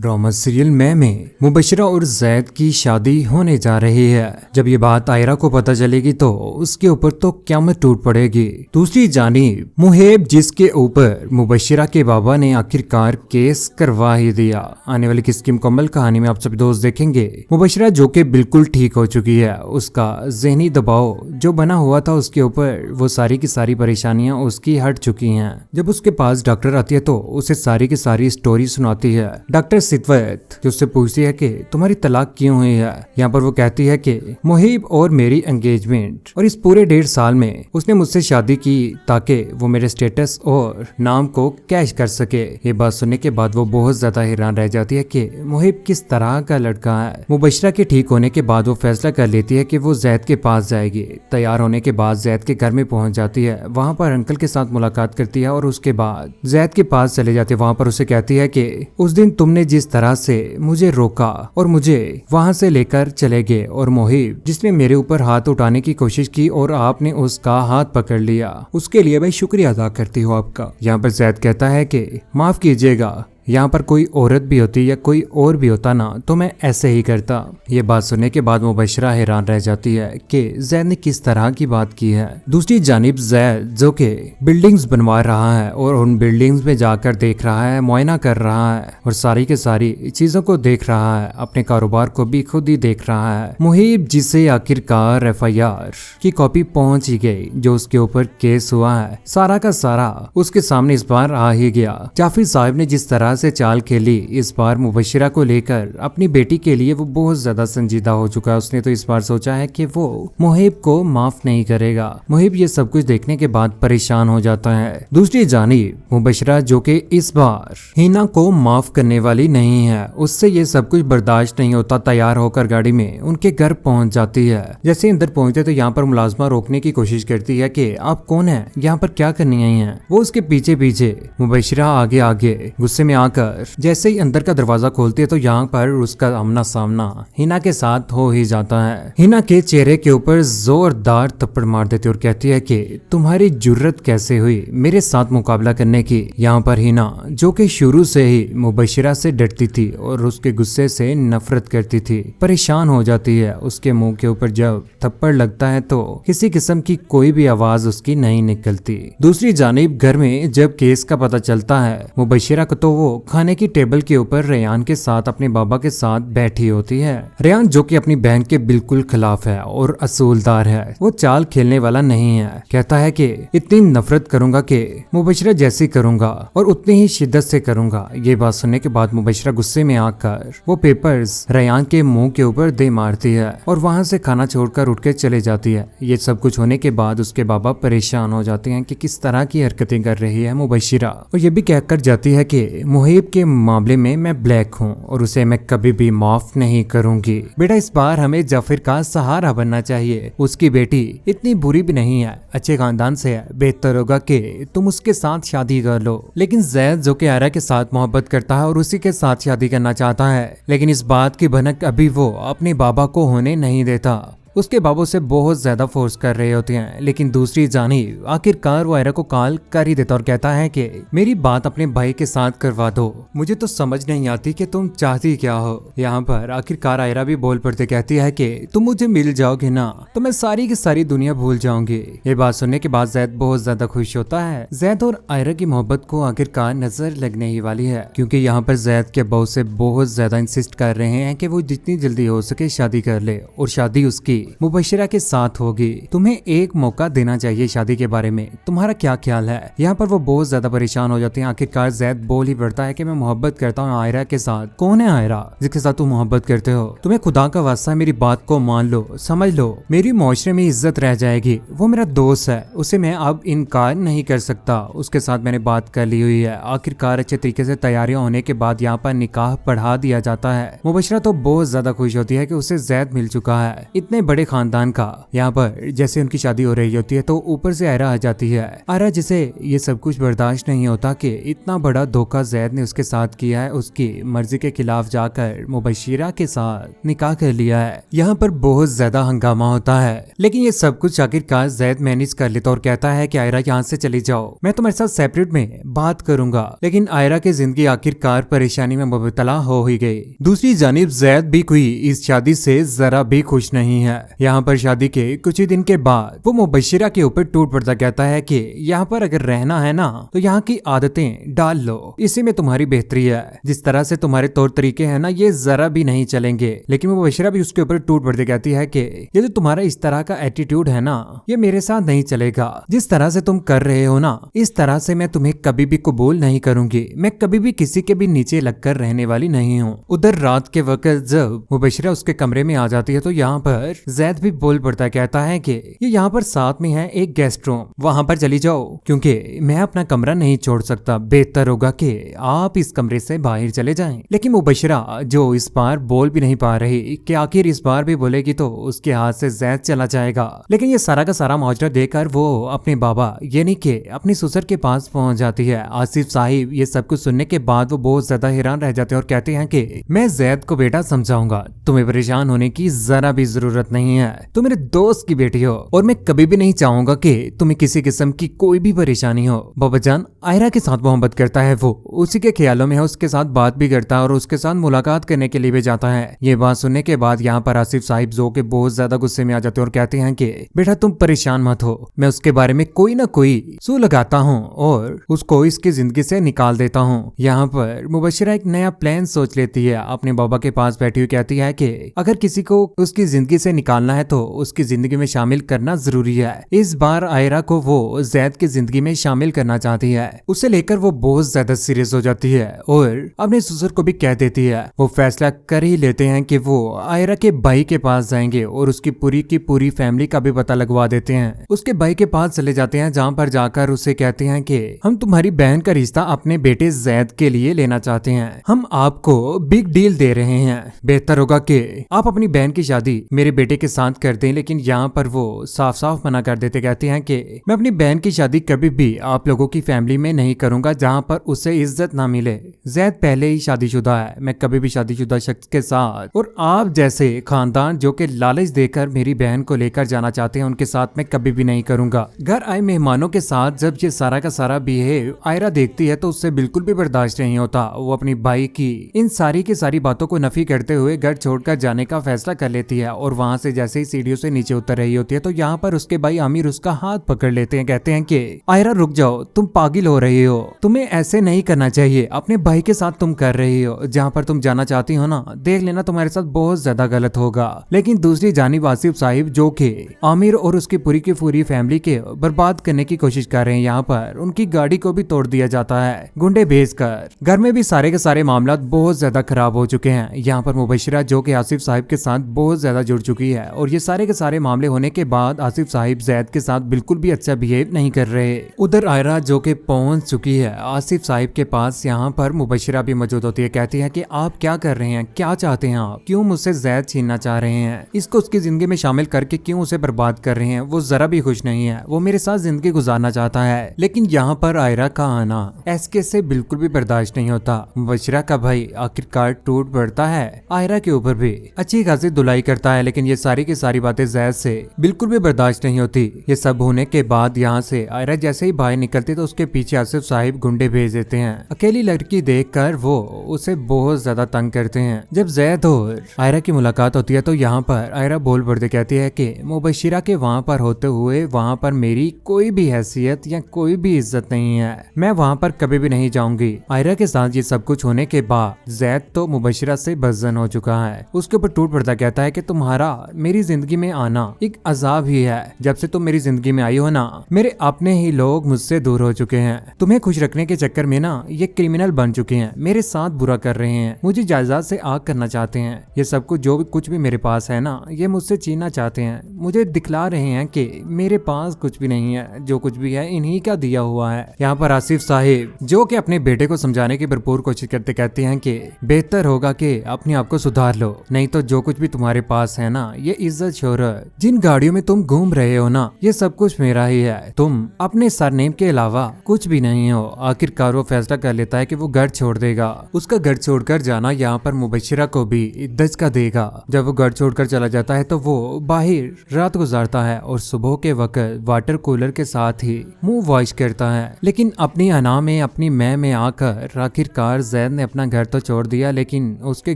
Drama serial में मुबशरा और जैद की शादी होने जा रही है। जब ये बात आयरा को पता चलेगी तो उसके ऊपर तो क़यामत टूट पड़ेगी। दूसरी जानिब मुहेब, जिसके ऊपर मुबशरा के बाबा ने आखिरकार केस करवा ही दिया। आने वाली किस की मुकम्मल कहानी में आप सभी दोस्त देखेंगे मुबशरा जो कि बिल्कुल ठीक हो चुकी है। उसका ज़हनी दबाव जो बना हुआ था उसके ऊपर, वो सारी की सारी परेशानियां उसकी हट चुकी हैं। जब उसके पास डॉक्टर आती है तो उसे सारी की सारी स्टोरी सुनाती है। डॉक्टर सितवत जो उससे पूछती है कि तुम्हारी तलाक क्यों हुई है। यहाँ पर वो कहती है कि मुहिब और मेरी एंगेजमेंट, और इस पूरे 1.5 साल में उसने मुझसे शादी की ताकि वो मेरे स्टेटस और नाम को कैश कर सके। ये बात सुनने के बाद वो बहुत ज्यादा हैरान रह जाती है कि मुहिब किस तरह का लड़का है। मुबशरा के ठीक होने के बाद वो फैसला कर लेती है कि वो जैद के पास जाएगी। तैयार होने के बाद जैद के घर में पहुंच जाती है। वहाँ पर अंकल के साथ मुलाकात करती है और उसके बाद जैद के पास चले जाती है। वहाँ पर उसे कहती है कि उस दिन तुमने जिस तरह से मुझे रोका और मुझे वहाँ से लेकर चले गए, और मुहिब जिसने मेरे ऊपर हाथ उठाने की कोशिश की और आपने उसका हाथ पकड़ लिया, उसके लिए मैं शुक्रिया अदा करती हूँ आपका। यहाँ पर जैद कहता है कि माफ कीजिएगा, यहाँ पर कोई औरत भी होती या कोई और भी होता ना तो मैं ऐसे ही करता। ये बात सुनने के बाद मुबशरा हैरान रह जाती है कि जैद ने किस तरह की बात की है। दूसरी जानिब जैद जो कि बिल्डिंग्स बनवा रहा है और उन बिल्डिंग्स में जाकर देख रहा है, मुआयना कर रहा है और सारी के सारी चीजों को देख रहा है, अपने कारोबार को भी खुद ही देख रहा है। मुहिब जिसे आखिरकार FIR की कॉपी पहुंच ही गई, जो उसके ऊपर केस हुआ है, सारा का सारा उसके सामने इस बार आ ही गया। जाफिर साहब ने जिस तरह से चाल खेली इस बार मुबशरा को लेकर, अपनी बेटी के लिए वो बहुत ज्यादा संजीदा हो चुका है। उसने तो इस बार सोचा है कि वो मुहिब को माफ नहीं करेगा। मुहिब ये सब कुछ देखने के बाद परेशान हो जाता है। दूसरी जानिब मुबशरा जो कि इस बार हिना को माफ करने वाली नहीं है, उससे ये सब कुछ बर्दाश्त नहीं होता। तैयार होकर गाड़ी में उनके घर पहुंच जाती है। जैसे अंदर पहुंचते तो यहाँ पर मुलाजमा रोकने की कोशिश करती है कि आप कौन है, यहाँ पर क्या करनी आई है। वो उसके पीछे पीछे, मुबशरा आगे आगे। गुस्से में आकर जैसे ही अंदर का दरवाजा खोलती है तो यहाँ पर उसका आमना सामना हिना के साथ हो ही जाता है। हिना के चेहरे के ऊपर जोरदार थप्पड़ मार देती और कहती है कि तुम्हारी जुर्रत कैसे हुई मेरे साथ मुकाबला करने की। यहाँ पर हिना जो कि शुरू से ही मुबशरा से डरती थी और उसके गुस्से से नफरत करती थी, परेशान हो जाती है। उसके मुंह के ऊपर जब थप्पड़ लगता है तो किसी किस्म की कोई भी आवाज उसकी नहीं निकलती। दूसरी जानिब घर में जब केस का पता चलता है मुबशरा को, तो वो खाने की टेबल के ऊपर रेयान के साथ अपने बाबा के साथ बैठी होती है। रेयान जो कि अपनी बहन के बिल्कुल खिलाफ है और असूलदार है, वो चाल खेलने वाला नहीं है। कहता है कि इतनी नफरत करूंगा कि मुबशरा जैसी करूंगा और उतनी ही शिद्दत से करूंगा। ये बात सुनने के बाद मुबशरा गुस्से में आकर वो पेपर्स रेयान के मुंह के ऊपर दे मारती है और वहां से खाना छोड़कर उठ के चले जाती है। ये सब कुछ होने के बाद उसके बाबा परेशान हो जाते हैं कि किस तरह की हरकतें कर रही है मुबशरा, और ये भी कहकर जाती है कि मुहिब के मामले में मैं ब्लैक हूँ और उसे मैं कभी भी माफ नहीं करूंगी। बेटा इस बार हमें जाफिर का सहारा बनना चाहिए। उसकी बेटी इतनी बुरी भी नहीं है, अच्छे खानदान से है, बेहतर होगा कि तुम उसके साथ शादी कर लो। लेकिन जैद जो कि आयरा के साथ मोहब्बत करता है और उसी के साथ शादी करना चाहता है, लेकिन इस बात की भनक अभी वो अपने बाबा को होने नहीं देता। उसके बाबू से बहुत ज्यादा फोर्स कर रहे होते हैं। लेकिन दूसरी जानिब आखिरकार वो आयरा को कॉल कर ही देता और कहता है कि मेरी बात अपने भाई के साथ करवा दो, मुझे तो समझ नहीं आती कि तुम चाहती क्या हो। यहाँ पर आखिरकार आयरा भी बोल पड़ते, कहती है कि तुम मुझे मिल जाओगे ना तो मैं सारी की सारी दुनिया भूल जाऊंगी। ये बात सुनने के बाद जैद बहुत ज्यादा खुश होता है। जैद और आयरा की मोहब्बत को आखिरकार नजर लगने ही वाली है, क्योंकि यहाँ पर जैद के बहू से बहुत ज्यादा इंसिस्ट कर रहे हैं कि वो जितनी जल्दी हो सके शादी कर ले, और शादी उसकी मुबशरा के साथ होगी। तुम्हें एक मौका देना चाहिए शादी के बारे में, तुम्हारा क्या ख्याल है। यहाँ पर वो बहुत ज्यादा परेशान हो जाते हैं। आखिरकार जैद बोल ही पड़ता है कि मैं मोहब्बत करता हूँ आयरा के साथ। कौन है आयरा जिसके साथ तुम मोहब्बत करते हो? तुम्हें खुदा का वास्ता है मेरी बात को मान लो, समझ लो, मेरी मुआशरे में इज्जत रह जाएगी। वो मेरा दोस्त है, उसे मैं अब इनकार नहीं कर सकता। उसके साथ मैंने बात कर ली हुई है। आखिरकार अच्छे तरीके से तैयारियां होने के बाद यहाँ पर निकाह पढ़ा दिया जाता है। मुबशरा तो बहुत ज्यादा खुश होती है कि उसे जैद मिल चुका है। इतने बड़े खानदान का। यहाँ पर जैसे उनकी शादी हो रही होती है तो ऊपर से आयरा आ जाती है। आयरा जिसे ये सब कुछ बर्दाश्त नहीं होता कि इतना बड़ा धोखा जैद ने उसके साथ किया है, उसकी मर्जी के खिलाफ जाकर मुबशिरा के साथ निकाह कर लिया है। यहाँ पर बहुत ज्यादा हंगामा होता है, लेकिन ये सब कुछ आखिरकार जैद मैनेज कर लेता और कहता है कि आयरा यहाँ से चली जाओ, मैं तुम्हारे साथ सेपरेट में बात करूंगा। लेकिन आयरा की जिंदगी आखिरकार परेशानी में मुबतला हो ही गई। दूसरी जानिब जैद भी कोई इस शादी से जरा भी खुश नहीं है। यहाँ पर शादी के कुछ ही दिन के बाद वो मुबशिरा के ऊपर टूट पड़ता, कहता है कि यहाँ पर अगर रहना है ना तो यहाँ की आदतें डाल लो, इसी में तुम्हारी बेहतरी है। जिस तरह से तुम्हारे तौर तरीके हैं ना ये जरा भी नहीं चलेंगे। लेकिन मुबशिरा भी उसके ऊपर टूट पड़ती, कहती है कि ये जो तुम्हारा इस तरह का एटीट्यूड है ना ये मेरे साथ नहीं चलेगा। जिस तरह से तुम कर रहे हो ना इस तरह से मैं तुम्हें कभी भी कबूल नहीं करूंगी। मैं कभी भी किसी के भी नीचे लगकर रहने वाली नहीं हूँ। उधर रात के वक्त जब मुबशिरा उसके कमरे में आ जाती है तो यहाँ पर जैद भी बोल पड़ता, कहता है कि ये यहाँ पर साथ में है एक गेस्ट रूम, वहां पर चली जाओ क्योंकि मैं अपना कमरा नहीं छोड़ सकता। बेहतर होगा कि आप इस कमरे से बाहर चले जाएं। लेकिन मुबशिरा जो इस बार बोल भी नहीं पा रही कि आखिर इस बार भी बोलेगी तो उसके हाथ से जैद चला जाएगा। लेकिन ये सारा का सारा माजरा देखकर वो अपने बाबा यानी कि अपने ससुर के पास पहुंच जाती है। आसिफ साहिब ये सब कुछ सुनने के बाद वो बहुत ज्यादा हैरान रह जाते हैं और कहते हैं कि मैं जैद को बेटा समझाऊंगा, तुम्हें परेशान होने की जरा भी जरूरत नहीं है। तुम मेरे दोस्त की बेटी हो और मैं कभी भी नहीं चाहूंगा कि तुम्हें किसी किस्म की कोई भी परेशानी हो। बाबाजान आयरा के साथ मोहब्बत करता है, वो उसी के ख्यालों में है, उसके साथ बात भी करता है और उसके साथ मुलाकात करने के लिए भी जाता है। ये बात सुनने के बाद यहाँ पर आसिफ साहिब जो के बहुत ज्यादा गुस्से में आ जाते हैं और कहते हैं कि बेटा तुम परेशान मत हो, मैं उसके बारे में कोई ना कोई सू लगाता हूँ और उसको इसकी जिंदगी से निकाल देता हूँ। यहाँ पर मुबशिरा एक नया प्लान सोच लेती है, अपने बाबा के पास बैठी हुई कहती है कि अगर किसी को उसकी जिंदगी से निकालना है तो उसकी जिंदगी में शामिल करना जरूरी है। इस बार आयरा को वो जैद की जिंदगी में शामिल करना चाहती है। उसे लेकर वो बहुत ज्यादा सीरियस हो जाती है और अपने ससुर को भी कह देती है। वो फैसला कर ही लेते हैं कि वो आयरा के भाई के पास जाएंगे और उसकी पूरी की पूरी फैमिली का भी पता लगवा देते हैं। उसके भाई के पास चले जाते हैं जहाँ पर जाकर उसे कहते हैं कि हम तुम्हारी बहन का रिश्ता अपने बेटे जैद के लिए लेना चाहते हैं, हम आपको बिग डील दे रहे हैं। बेहतर होगा कि आप अपनी बहन की शादी मेरे बेटे के साथ कर दें। लेकिन यहाँ पर वो साफ साफ मना कर देते, कहते हैं कि मैं अपनी बहन की शादी कभी भी आप लोगों की फैमिली में नहीं करूंगा जहाँ पर उसे इज्जत ना मिले। जैद पहले ही शादीशुदा है, मैं कभी भी शादीशुदा शख्स के साथ और आप जैसे खानदान जो कि लालच देकर मेरी बहन को लेकर जाना चाहते हैं उनके साथ मैं कभी भी नहीं करूंगा। घर आए मेहमानों के साथ जब ये सारा का सारा बिहेव आयरा देखती है तो उससे बिल्कुल भी बर्दाश्त नहीं होता। वो अपनी भाई की इन सारी की सारी बातों को नफी करते हुए घर छोड़कर जाने का फैसला कर लेती है और वहां से जैसे ही सीढ़ियों से नीचे उतर रही होती है तो यहाँ पर उसके भाई आमिर उसका हाथ पकड़ लेते हैं, कहते हैं कि आयरा रुक जाओ, तुम पागल हो रही हो, तुम्हें ऐसे नहीं करना चाहिए, अपने भाई के साथ तुम कर रही हो, जहाँ पर तुम जाना चाहती हो ना देख लेना तुम्हारे साथ बहुत ज्यादा गलत होगा। लेकिन दूसरी जानिब आसिफ साहिब जो कि आमिर और उसकी पूरी की पूरी फैमिली के बर्बाद करने की कोशिश कर रहे हैं, यहाँ पर उनकी गाड़ी को भी तोड़ दिया जाता है गुंडे भेजकर। घर में भी सारे के सारे मामला बहुत ज्यादा खराब हो चुके हैं। यहाँ पर मुबशिरा जो कि आसिफ साहिब के साथ बहुत ज्यादा जुड़ चुकी है और ये सारे के सारे मामले होने के बाद आसिफ साहिब जैद के साथ बिल्कुल भी अच्छा बिहेव नहीं कर रहे। उधर आयरा जो कि पहुंच चुकी है आसिफ साहिब के पास, यहाँ पर मुबशिरा भी मौजूद होती है, कहती है कि आप क्या कर रहे हैं, क्या चाहते हैं आप, क्यों मुझसे जैद छीनना चाह रहे हैं, इसको उसकी जिंदगी में शामिल करके क्यों उसे बर्बाद कर रहे हैं। वो जरा भी खुश नहीं है, वो मेरे साथ जिंदगी गुजारना चाहता है। लेकिन यहाँ पर आयरा का आना एसके से बिल्कुल भी बर्दाश्त नहीं होता। मुबशिरा का भाई आखिरकार टूट पड़ता है आयरा के ऊपर भी अच्छी खासी धुलाई करता है, लेकिन ये सारी की सारी बातें जैद से बिल्कुल भी बर्दाश्त नहीं होती। ये सब होने के बाद यहाँ से आयरा जैसे ही बाहर निकलती तो उसके पीछे आसिफ साहिब गुंडे भेज देते हैं। अकेली लड़की देखकर वो उसे बहुत ज्यादा तंग करते हैं। जब जैद और आयरा की मुलाकात होती है तो यहाँ पर आयरा बोल पड़ते, कहती है कि मुबशिरा के वहाँ पर होते हुए वहाँ पर मेरी कोई भी हैसियत या कोई भी इज्जत नहीं है, मैं वहाँ पर कभी भी नहीं जाऊंगी। आयरा के साथ ये सब कुछ होने के बाद जैद तो मुबशिरा से बज़न हो चुका है, उसके ऊपर टूट पड़ता, कहता है कि तुम्हारा मेरी जिंदगी में आना एक अजाब ही है। जब से तुम मेरी जिंदगी में आई हो ना मेरे अपने ही लोग मुझसे दूर हो चुके हैं, तुम्हें खुश रखने के चक्कर में ना ये क्रिमिनल बन चुके हैं, मेरे साथ बुरा कर रहे हैं, मुझे जायदाद से आग करना चाहते हैं, ये सब कुछ जो भी कुछ भी मेरे पास है ना ये मुझसे छीनना चाहते हैं, मुझे दिखला रहे हैं कि मेरे पास कुछ भी नहीं है, जो कुछ भी है इन्हीं का दिया हुआ है। यहाँ पर आसिफ साहिब जो कि अपने बेटे को समझाने की भरपूर कोशिश करते कहते हैं कि बेहतर होगा कि अपने आप को सुधार लो, नहीं तो जो कुछ भी तुम्हारे पास है ना ये इज्जत शोहरत, जिन गाड़ियों में तुम घूम रहे हो ना, ये सब कुछ मेरा ही है। तुम अपने सरनेम के अलावा कुछ भी नहीं हो। आखिरकार वो फैसला कर लेता है कि वो घर छोड़ देगा। उसका घर छोड़कर जाना यहाँ पर मुबशिरा को भी धचका देगा। जब वो घर छोड़कर चला जाता है तो वो बाहर रात गुजारता है और सुबह के वक्त वाटर कूलर के साथ ही मुंह वॉश करता है। लेकिन अपनी अना में, अपनी मैं में आकर आखिरकार जैद ने अपना घर तो छोड़ दिया, लेकिन उसके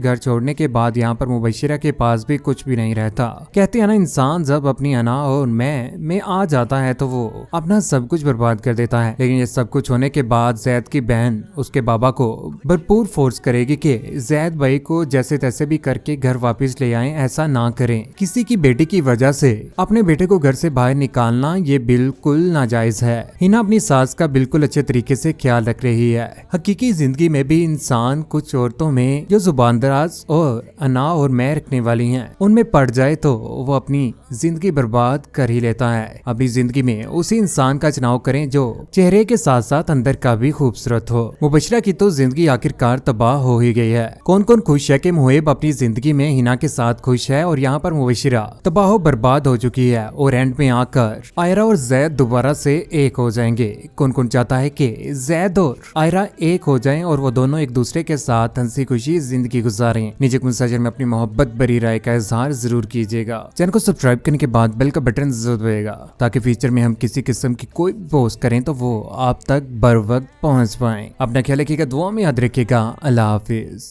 घर छोड़ने के बाद यहाँ पर मुबशिरा के पास भी कुछ भी नहीं रहता। कहते हैं ना, इंसान जब अपनी अना और मैं में आ जाता है तो वो अपना सब कुछ बर्बाद कर देता है। लेकिन ये सब कुछ होने के बाद जैद की बहन उसके बाबा को भरपूर फोर्स करेगी कि जैद भाई को जैसे तैसे भी करके घर वापस ले आए, ऐसा ना करें। किसी की बेटी की वजह से अपने बेटे को घर से बाहर निकालना ये बिल्कुल नाजायज है। हिना अपनी सास का बिल्कुल अच्छे तरीके से ख्याल रख रही है। हकीकी जिंदगी में भी इंसान कुछ औरतों में जो जुबानदराज और अना और मैं रखने वाली हैं, उनमें पड़ जाए तो वो अपनी जिंदगी बर्बाद कर ही लेता है। अभी जिंदगी में उसी इंसान का चुनाव करें जो चेहरे के साथ साथ अंदर का भी खूबसूरत हो। मुबशिरा की तो जिंदगी आखिरकार तबाह हो ही गई है। कौन कौन खुश है कि मुहेब अपनी जिंदगी में हिना के साथ खुश है और यहाँ पर मुबशिरा तबाह बर्बाद हो चुकी है और एंड में आकर आयरा और जैद दोबारा से एक हो जाएंगे। कौन कौन चाहता है कि जैद और आयरा एक हो जाएं और वो दोनों एक दूसरे के साथ हंसी खुशी जिंदगी गुजारें? नीचे कमेंट सेक्शन में अपनी मोहब्बत भरी राय का इजहार जरूर कीजिएगा। चैनल को सब्सक्राइब करने के बाद बेल का बटन जरूर दबाइएगा ताकि फ्यूचर में हम किसी किस्म की कोई पोस्ट करें तो वो आप तक बर वक्त पहुंच पाए। अपना ख्याल रखिएगा, दुआ में याद रखिएगा। अल्लाह हाफिज।